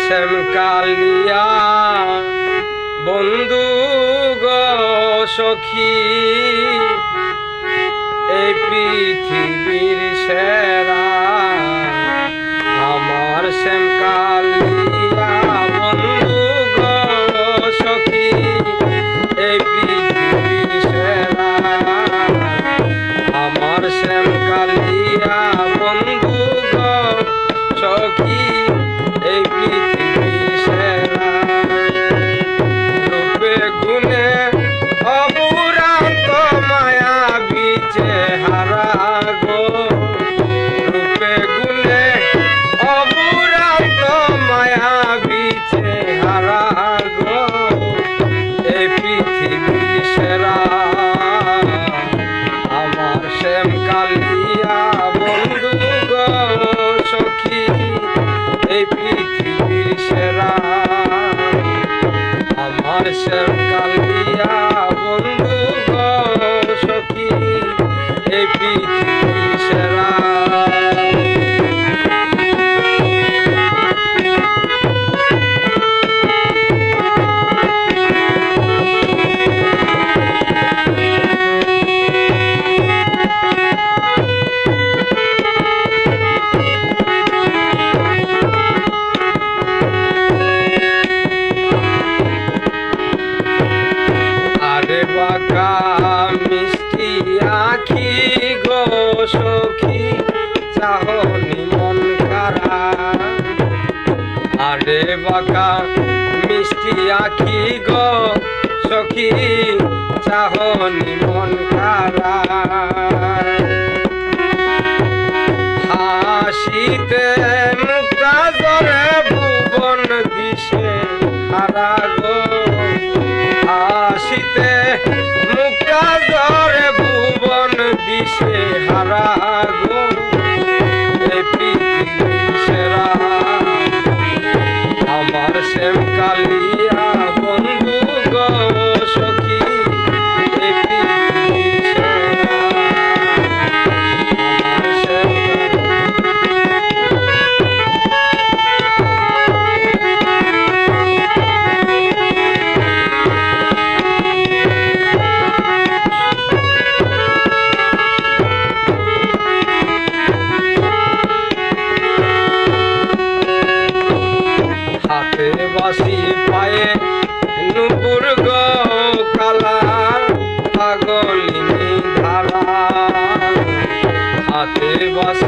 শ্যামকালিয়া বন্ধু গো সখী এই পৃথিবীর সেরা আমার শ্যামকালিয়া বন্ধু গো সখী এই পৃথিবীর সেরা আমার শ্যামকালিয়া বন্ধু গো সখী এই পৃথিবীর সেরা রূপে গুণে অপুরান্ত মায়া বিচে হারা গো রূপে গুণে অপুরান্ত মায়া বিচে হারা গো এই পৃথিবীর সেরা আমার শ্যামকালিয়া বন্ধু গো সখী এই পৃথিবীর সেরা আমার শ্যামকালিয়া বন্ধু গো সখী এই পৃথিবীর সেরা বাঁকা মিষ্টি আখি গো সখী চাহনি মন কারা আরে বাঁকা মিষ্টি আখি গো সখী চাহনি মন কারা হাসিতে মুক্তা জরে ভুবন দিশে হারা গো হাসিতে মুক্তা জরে ভুবন দিশে হারা গো এই পৃথিবীর সেরা আমার শ্যামকালিয়া বন্ধু গো সখী এই পৃথিবীর সেরা আমার হাতে বাসি পায়ে নুপুর গো কালা পাগলিনী ধারা হাতে বাসি